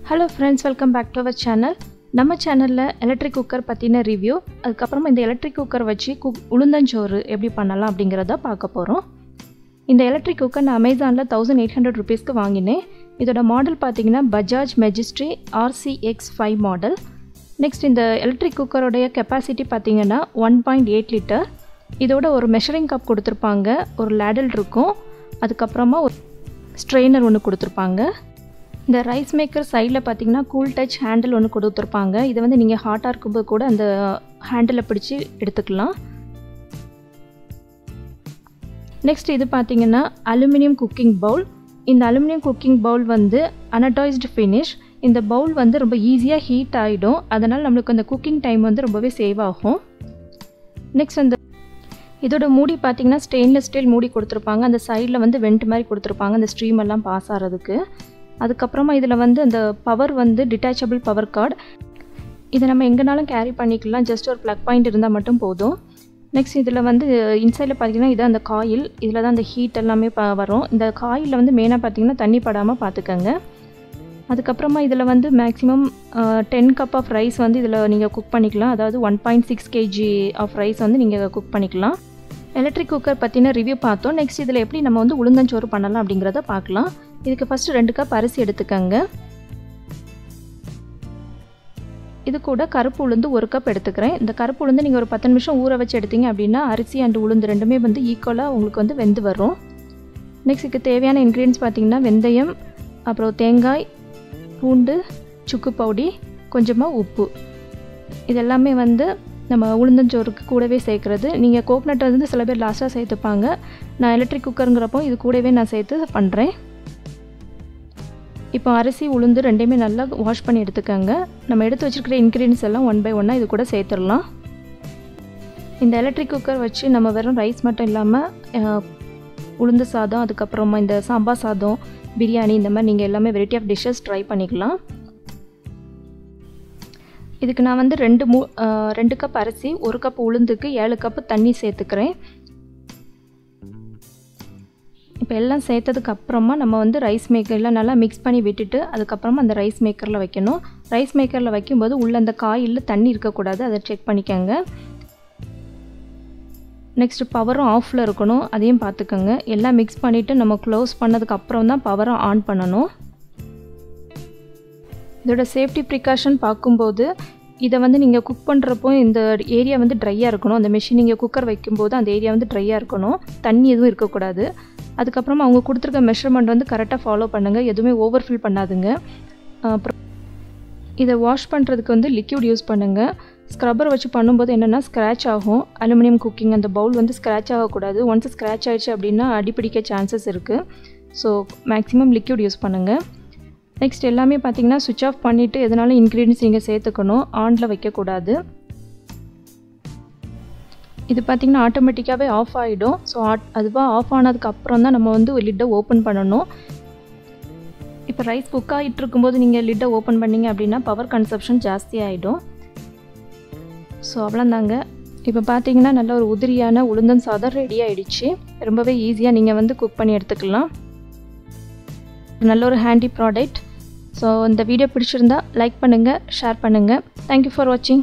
Hello friends, welcome back to our channel. நம்ம சேனல்ல electric cooker பத்தின ரிவ்யூ, அதுக்கு அப்புறமா இந்த எலக்ட்ரிக் குக்கர் வச்சு உளுந்தஞ்சோறு எப்படி பண்ணலாம் அப்படிங்கறத பார்க்க போறோம். இந்த எலக்ட்ரிக் குக்கர் நான் Amazonல 1800 ரூபாய்க்கு வாங்கினேன். இதோட மாடல் பாத்தீங்கன்னா பஜாஜ் மெஜஸ்ட்ரி RCX5 மாடல். நெக்ஸ்ட் இந்த எலக்ட்ரிக் குக்கரோட கெபாசிட்டி பாத்தீங்கன்னா 1.8 லிட்டர். இதோட ஒரு மெஷரிங் கப் கொடுத்திருப்பாங்க, ஒரு லேடல் இருக்கும். அதுக்கு அப்புறமா ஒரு ஸ்ட்ரெயினர் ஒன்னு கொடுத்திருப்பாங்க. இந்த ரைஸ் மேக்கர் சைடுல பாத்தீங்கன்னா கூல் டச் ஹேண்டில் ஒன்னு கொடுத்திருப்பாங்க. இது வந்து நீங்க ஹாட்டா இருக்கும்போது கூட அந்த ஹேண்டில பிடிச்சி எடுத்துக்கலாம். நெக்ஸ்ட் இது பாத்தீங்கன்னா அலுமினியம் குக்கிங் பவுல். இந்த அலுமினியம் குக்கிங் பவுல் வந்து அனடாய்ஸ்டு ஃபினிஷ். இந்த பவுல் வந்து ரொம்ப ஈஸியா ஹீட் ஆயிடும். அதனால நமக்கு அந்த குக்கிங் டைம் வந்து ரொம்பவே சேவ் ஆகும். நெக்ஸ்ட் அந்த இதோட மூடி பாத்தீங்கன்னா ஸ்டெயின்லெஸ் ஸ்டீல் மூடி கொடுத்திருப்பாங்க. அந்த சைடுல வந்து வெண்ட் மாதிரி கொடுத்திருப்பாங்க அந்த ஸ்ட்ரீம் எல்லாம் பாஸ் ஆறதுக்கு. அதுக்கு அப்புறமா இதுல வந்து அந்த பவர் வந்து டிட்டாச்சபிள் பவர் கார்டு. இத நம்ம எங்கனாலும் கேரி பண்ணிக்கலாம். ஜஸ்ட் ஒரு ப்ளக் பாயிண்ட் இருந்தா மட்டும் போதும். நெக்ஸ்ட் இதுல வந்து இன்சைட்ல பாத்தீங்கன்னா இது அந்த காயில். இதுல தான் அந்த ஹீட் எல்லாமே வரும். இந்த காயில்ல வந்து மெயினா பாத்தீங்கன்னா தண்ணி படாம பாத்துக்கங்க. அதுக்கு அப்புறமா இதுல வந்து மேக்ஸिमम 10 கப் ஆஃப் ரைஸ் வந்து இதுல நீங்க குக் பண்ணிக்கலாம். அதாவது 1.6 kg ஆஃப் ரைஸ் வந்து நீங்க குக் பண்ணிக்கலாம். எலக்ட்ரிக் குக்கர் பத்தின ரிவ்யூ பார்த்தோம். நெக்ஸ்ட் இதுல எப்படி நம்ம வந்து உளுந்தஞ்சோறு பண்ணலாம் அப்படிங்கறத பார்க்கலாம். இதுக்கு ஃபர்ஸ்ட் 2 கப் அரிசி எடுத்துக்கங்க. இது கூட கருப்பு உளுந்து 1 கப் எடுத்துக்கிறேன். இந்த கருப்பு உளுந்து நீங்க ஒரு 10 நிமிஷம் ஊற வச்சு எடுத்தீங்க அப்படினா அரிசி and உளுந்து ரெண்டுமே வந்து ஈக்குவலா உங்களுக்கு வந்து வெந்து வரும். நெக்ஸ்ட் இதுக்கு தேவையான இன்கிரிடியன்ட்ஸ் பாத்தீங்கன்னா வெந்தயம், அப்புறம் தேங்காய், பூண்டு, சுக்கு பவுடி, கொஞ்சமா உப்பு. இதெல்லாம் வந்து நம்ம உளுந்தஞ்சோறுக்கு கூடவே சேர்க்கிறது. நீங்க கோகனட் வந்து சில பேர் லாஸ்டா சேர்த்துப்பாங்க. நான் எலக்ட்ரிக் குக்கர்ங்கறப்போ இது கூடவே நான் சேர்த்து பண்றேன். இப்போ அரிசி உளுந்து ரெண்டையுமே நல்லா வாஷ் பண்ணி எடுத்துக்கங்க. நம்ம எடுத்து வச்சிருக்கிற இன்கிரிடியன்ட்ஸ் எல்லாம் ஒன் பை ஒன்னா இது கூட சேர்த்துறலாம். இந்த எலக்ட்ரிக் குக்கர் வச்சு நம்ம வெறும் ரைஸ் மட்டும் இல்லாம உளுந்து சாதம், அதுக்கு அப்புறமா இந்த சாம்பார் சாதம், பிரியாணி இந்த மாதிரி நீங்க எல்லாமே வெரைட்டி ஆஃப் டிஷஸ் ட்ரை பண்ணிக்கலாம். இதுக்கு நான் வந்து 2 கப் அரிசி, 1 கப் உளுந்துக்கு 7 கப் தண்ணி சேர்த்துக்கிறேன். இப்போ எல்லாம் சேர்த்ததுக்கு அப்புறமா நம்ம வந்து ரைஸ் மேக்கர்ல நல்லா மிக்ஸ் பண்ணி விட்டுட்டு அதுக்கு அப்புறமா அந்த ரைஸ் மேக்கர்ல வைக்கணும். ரைஸ் மேக்கர்ல வைக்கும்போது உள்ள அந்த காயில்ல தண்ணி இருக்க கூடாது. அதை செக் பண்ணிக்கங்க. நெக்ஸ்ட் பவரும் ஆஃப்ல இருக்கணும். அதையும் பார்த்துக்கங்க. எல்லாம் மிக்ஸ் பண்ணிட்டு நம்ம க்ளோஸ் பண்ணதுக்கு அப்புறம் தான் பவரை ஆன் பண்ணணும். இதோட சேஃப்டி ப்ரிகாஷன் பார்க்கும்போது இதை வந்து நீங்கள் குக் பண்ணுறப்போ இந்த ஏரியா வந்து ட்ரையாக இருக்கணும். அந்த மெஷின் நீங்கள் குக்கர் வைக்கும்போது அந்த ஏரியா வந்து ட்ரையாக இருக்கணும். தண்ணி எதுவும் இருக்கக்கூடாது. அதுக்கப்புறமா அவங்க கொடுத்துருக்க மெஷர்மெண்ட் வந்து கரெக்டாக ஃபாலோ பண்ணுங்கள். எதுவுமே ஓவர்ஃபில் பண்ணாதுங்க. அப்புறம் இதை வாஷ் பண்ணுறதுக்கு வந்து லிக்யூட் யூஸ் பண்ணுங்கள். ஸ்க்ரப்பர் வச்சு பண்ணும்போது என்னென்னா ஸ்க்ராட்ச் ஆகும். அலுமினியம் குக்கிங் அந்த பவுல் வந்து ஸ்க்ராட்ச் ஆகக்கூடாது. ஒன்ஸ் ஸ்க்ராட்ச் ஆகிடுச்சு அப்படின்னா அடிப்பிடிக்க சான்சஸ் இருக்குது. ஸோ மேக்ஸிமம் லிக்யூட் யூஸ் பண்ணுங்கள். நெக்ஸ்ட் எல்லாமே பார்த்தீங்கன்னா சுவிட்ச் ஆஃப் பண்ணிவிட்டு எதனாலும் இன்க்ரீடியன்ஸ் நீங்கள் சேர்த்துக்கணும். ஆனில் வைக்கக்கூடாது. இது பார்த்தீங்கன்னா ஆட்டோமேட்டிக்காகவே ஆஃப் ஆகிடும். ஸோ அதுவாக ஆஃப் ஆனதுக்கு அப்புறம் தான் நம்ம வந்து லிட்டை ஓப்பன் பண்ணணும். இப்போ ரைஸ் குக் ஆகிட்டு இருக்கும்போது நீங்கள் லிட்டை ஓப்பன் பண்ணிங்க அப்படின்னா பவர் கன்சப்ஷன் ஜாஸ்தி ஆகிடும். ஸோ அவ்வளோதாங்க. இப்போ பார்த்தீங்கன்னா நல்ல ஒரு உதிரியான உளுந்தன் சாதம் ரெடி ஆகிடுச்சு. ரொம்பவே ஈஸியாக நீங்கள் வந்து குக் பண்ணி எடுத்துக்கலாம். நல்ல ஒரு ஹேண்டி ப்ராடக்ட். ஸோ இந்த வீடியோ பிடிச்சிருந்தா லைக் பண்ணுங்கள், ஷேர் பண்ணுங்கள். தேங்க்யூ ஃபார் வாட்சிங்.